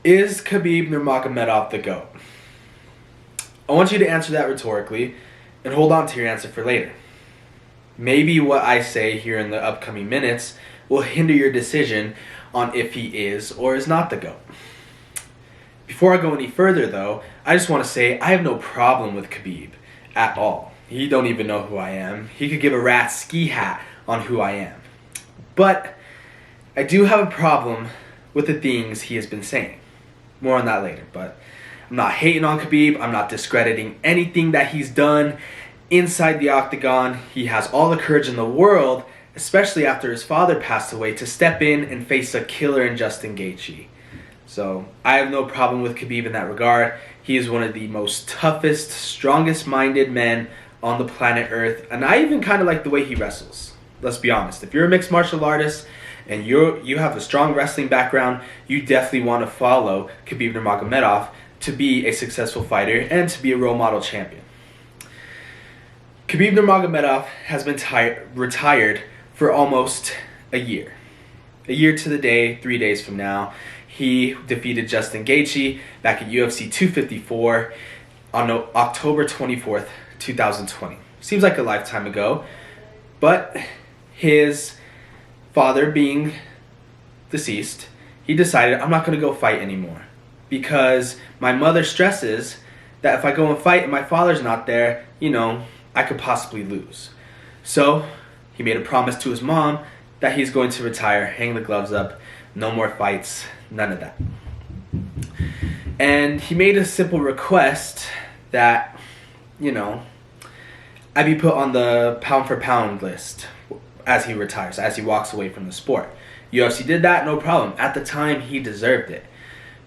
Is Khabib Nurmagomedov the GOAT? I want you to answer that rhetorically and hold on to your answer for later. Maybe what I say here in the upcoming minutes will hinder your decision on if he is or is not the GOAT. Before I go any further though, I just want to say I have no problem with Khabib at all. He don't even know who I am. He could give a rat's ski hat on who I am. But I do have a problem with the things he has been saying. More on that later, but I'm not hating on Khabib. I'm not discrediting anything that he's done inside the octagon. He has all the courage in the world, especially after his father passed away, to step in and face a killer in Justin Gaethje. So I have no problem with Khabib in that regard. He is one of the most toughest, strongest-minded men on the planet Earth, and I even kind of like the way he wrestles. Let's be honest. If you're a mixed martial artist and you have a strong wrestling background, you definitely want to follow Khabib Nurmagomedov to be a successful fighter and to be a role model champion. Khabib Nurmagomedov has been retired for almost a year. A year to the day, 3 days from now. He defeated Justin Gaethje back at UFC 254 on October 24th, 2020. Seems like a lifetime ago, but his father being deceased, he decided, I'm not going to go fight anymore because my mother stresses that if I go and fight and my father's not there, I could possibly lose. So he made a promise to his mom that he's going to retire, hang the gloves up, no more fights, none of that. And he made a simple request that, I be put on the pound for pound list as he retires, as he walks away from the sport. UFC did that, no problem. At the time, he deserved it.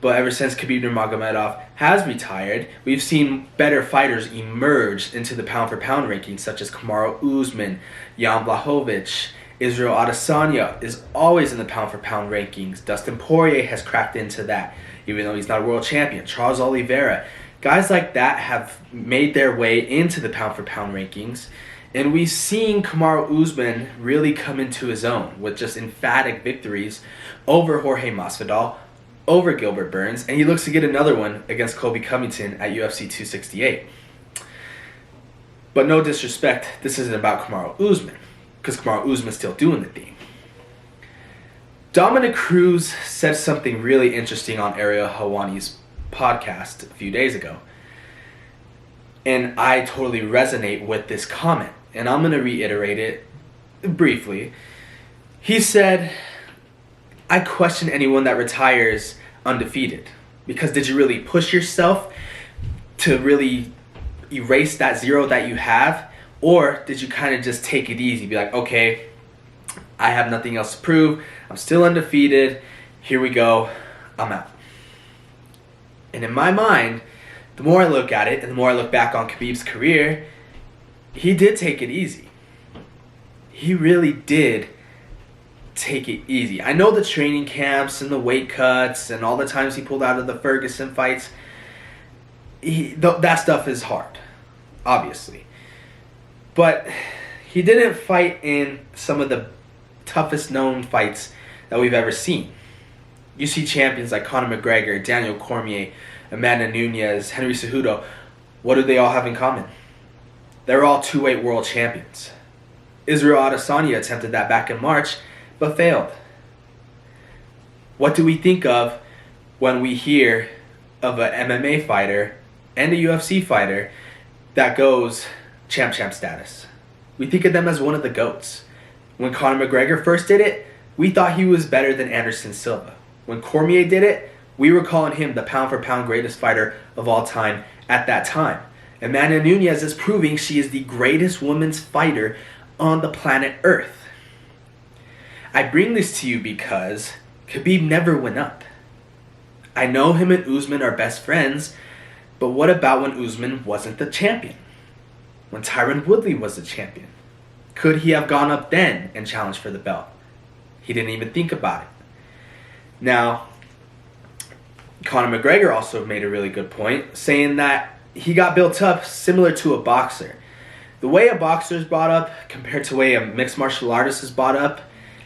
But ever since Khabib Nurmagomedov has retired, we've seen better fighters emerge into the pound for pound rankings, such as Kamaru Usman, Jan Blachowicz. Israel Adesanya is always in the pound for pound rankings. Dustin Poirier has cracked into that, even though he's not a world champion. Charles Oliveira. Guys like that have made their way into the pound for pound rankings. And we've seen Kamaru Usman really come into his own with just emphatic victories over Jorge Masvidal, over Gilbert Burns, and he looks to get another one against Colby Covington at UFC 268. But no disrespect, this isn't about Kamaru Usman, because Kamaru Usman's still doing the thing. Dominic Cruz said something really interesting on Ariel Helwani's podcast a few days ago. And I totally resonate with this comment. And I'm going to reiterate it briefly. He said, I question anyone that retires undefeated. Because did you really push yourself to really erase that zero that you have? Or did you kind of just take it easy? Be like, okay, I have nothing else to prove. I'm still undefeated. Here we go. I'm out. And in my mind, the more I look at it and the more I look back on Khabib's career, he did take it easy. He really did take it easy. I know the training camps and the weight cuts and all the times he pulled out of the Ferguson fights, that stuff is hard, obviously. But he didn't fight in some of the toughest known fights that we've ever seen. You see champions like Conor McGregor, Daniel Cormier, Amanda Nunes, Henry Cejudo. What do they all have in common? They're all two-weight world champions. Israel Adesanya attempted that back in March, but failed. What do we think of when we hear of an MMA fighter and a UFC fighter that goes champ status? We think of them as one of the GOATs. When Conor McGregor first did it, we thought he was better than Anderson Silva. When Cormier did it, we were calling him the pound-for-pound greatest fighter of all time at that time. Amanda Nunes is proving she is the greatest women's fighter on the planet Earth. I bring this to you because Khabib never went up. I know him and Usman are best friends, but what about when Usman wasn't the champion? When Tyron Woodley was the champion? Could he have gone up then and challenged for the belt? He didn't even think about it. Now, Conor McGregor also made a really good point, saying that he got built up similar to a boxer. The way a boxer is brought up compared to the way a mixed martial artist is brought up,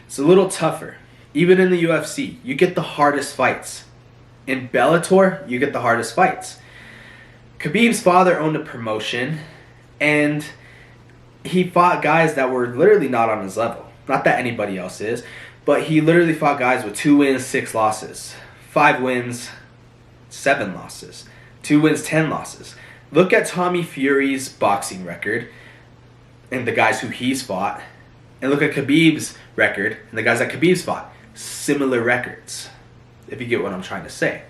it's a little tougher. Even in the UFC, you get the hardest fights. In Bellator, you get the hardest fights. Khabib's father owned a promotion, and he fought guys that were literally not on his level. Not that anybody else is, but he literally fought guys with 2 wins, 6 losses, 5 wins, 7 losses, 2 wins, 10 losses. Look at Tommy Fury's boxing record and the guys who he's fought, and look at Khabib's record and the guys that Khabib's fought. Similar records, if you get what I'm trying to say.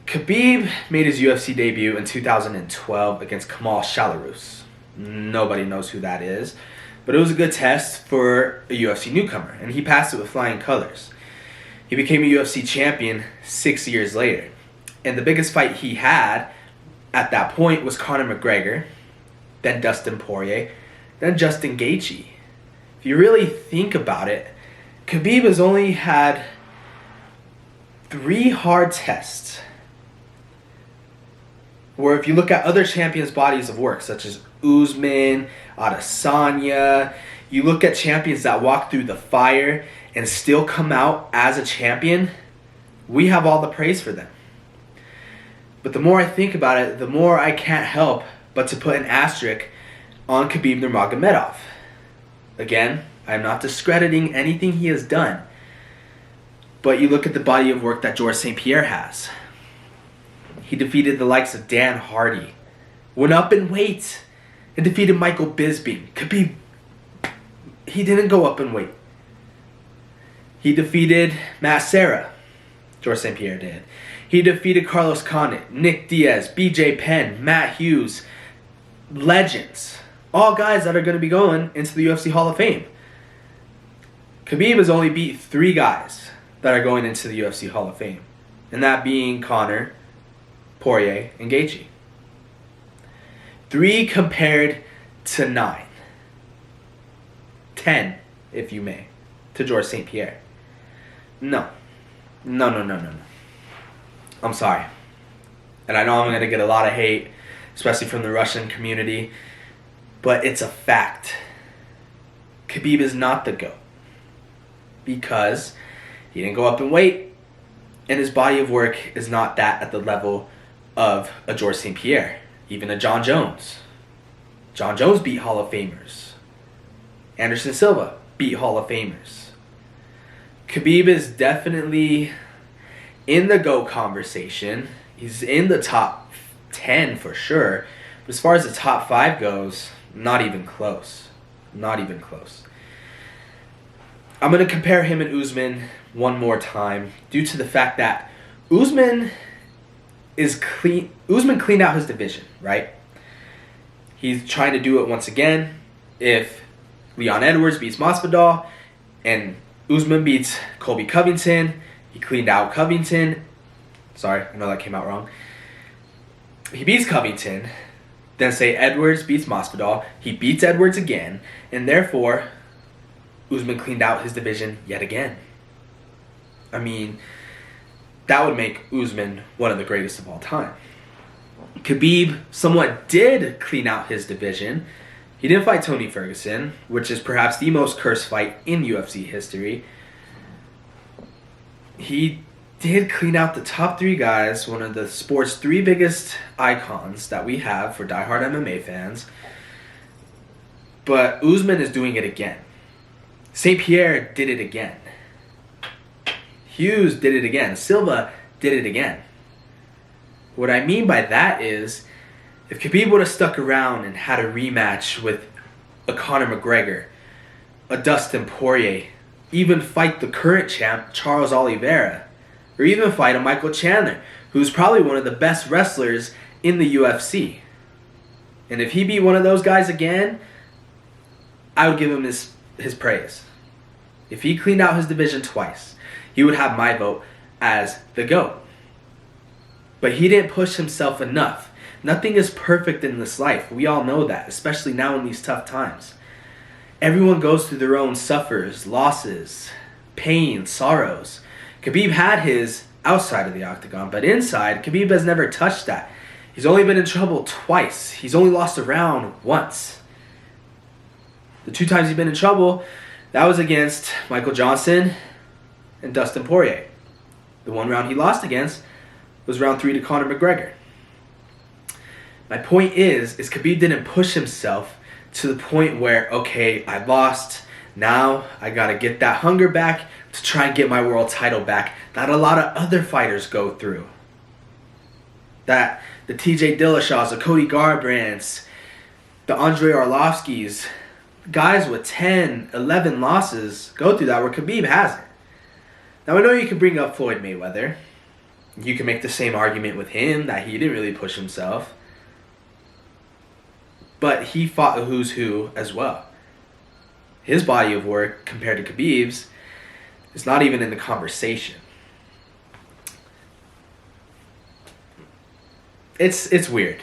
Khabib made his UFC debut in 2012 against Kamal Shalarus. Nobody knows who that is, but it was a good test for a UFC newcomer, and he passed it with flying colors. He became a UFC champion 6 years later, and the biggest fight he had at that point was Conor McGregor, then Dustin Poirier, then Justin Gaethje. If you really think about it, Khabib has only had 3 hard tests. Where if you look at other champions' bodies of work, such as Usman, Adesanya, you look at champions that walk through the fire and still come out as a champion, we have all the praise for them. But the more I think about it, the more I can't help but to put an asterisk on Khabib Nurmagomedov. Again, I'm not discrediting anything he has done, but you look at the body of work that Georges St. Pierre has. He defeated the likes of Dan Hardy, went up in weight, and defeated Michael Bisping. Khabib, he didn't go up in weight. He defeated Matt Serra, Georges St. Pierre did. He defeated Carlos Condit, Nick Diaz, BJ Penn, Matt Hughes, legends. All guys that are going to be going into the UFC Hall of Fame. Khabib has only beat 3 guys that are going into the UFC Hall of Fame, and that being Conor, Poirier, and Gaethje. 3 compared to 9. 10, if you may, to Georges St. Pierre. No. I'm sorry. And I know I'm going to get a lot of hate, especially from the Russian community, but it's a fact. Khabib is not the GOAT because he didn't go up in weight, and his body of work is not that at the level of a Georges St. Pierre, even a John Jones. John Jones beat Hall of Famers. Anderson Silva beat Hall of Famers. Khabib is definitely in the GOAT conversation. He's in the top 10 for sure. But as far as the top 5 goes, not even close. Not even close. I'm going to compare him and Usman one more time due to the fact that Usman cleaned out his division, right? He's trying to do it once again. If Leon Edwards beats Masvidal and Usman beats Colby Covington, he cleaned out Covington. Sorry, I know that came out wrong. He beats Covington, then say Edwards beats Masvidal, he beats Edwards again, and therefore Usman cleaned out his division yet again. I mean, that would make Usman one of the greatest of all time. Khabib somewhat did clean out his division. He didn't fight Tony Ferguson, which is perhaps the most cursed fight in UFC history. He did clean out the top 3 guys, one of the sport's 3 biggest icons that we have for diehard MMA fans. But Usman is doing it again. St. Pierre did it again. Hughes did it again. Silva did it again. What I mean by that is, if Khabib would have stuck around and had a rematch with a Conor McGregor, a Dustin Poirier, even fight the current champ, Charles Oliveira, or even fight a Michael Chandler, who's probably one of the best wrestlers in the UFC. And if he beat one of those guys again, I would give him his praise. If he cleaned out his division twice, he would have my vote as the GOAT. But he didn't push himself enough. Nothing is perfect in this life. We all know that, especially now in these tough times. Everyone goes through their own suffers, losses, pain, sorrows. Khabib had his outside of the octagon, but inside, Khabib has never touched that. He's only been in trouble twice. He's only lost a round once. The 2 times he's been in trouble, that was against Michael Johnson and Dustin Poirier. The one round he lost against was round 3 to Conor McGregor. My point is Khabib didn't push himself to the point where, okay, I lost, now I gotta get that hunger back to try and get my world title back that a lot of other fighters go through. That the TJ Dillashaws, the Cody Garbrandts, the Andrei Arlovskis, guys with 10, 11 losses go through that, where Khabib hasn't. Now I know you can bring up Floyd Mayweather. You can make the same argument with him that he didn't really push himself. But he fought a who's who as well. His body of work compared to Khabib's is not even in the conversation. It's weird.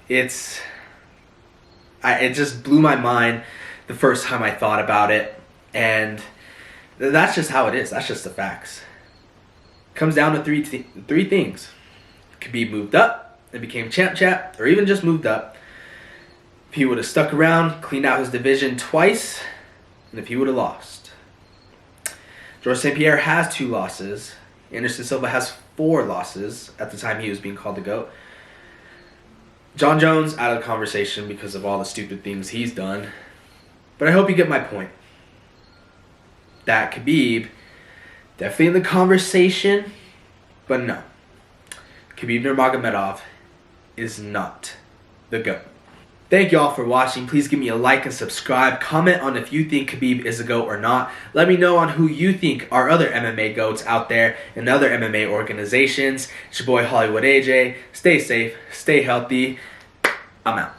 It just blew my mind the first time I thought about it, and that's just how it is. That's just the facts. Comes down to three things. Khabib moved up and became champ, or even just moved up. If he would have stuck around, cleaned out his division twice, and if he would have lost. Georges St. Pierre has 2 losses. Anderson Silva has 4 losses at the time he was being called the GOAT. John Jones out of the conversation because of all the stupid things he's done. But I hope you get my point. That Khabib, definitely in the conversation, but no. Khabib Nurmagomedov is not the GOAT. Thank you all for watching. Please give me a like and subscribe. Comment on if you think Khabib is a GOAT or not. Let me know on who you think are other MMA GOATs out there and other MMA organizations. It's your boy Hollywood AJ. Stay safe. Stay healthy. I'm out.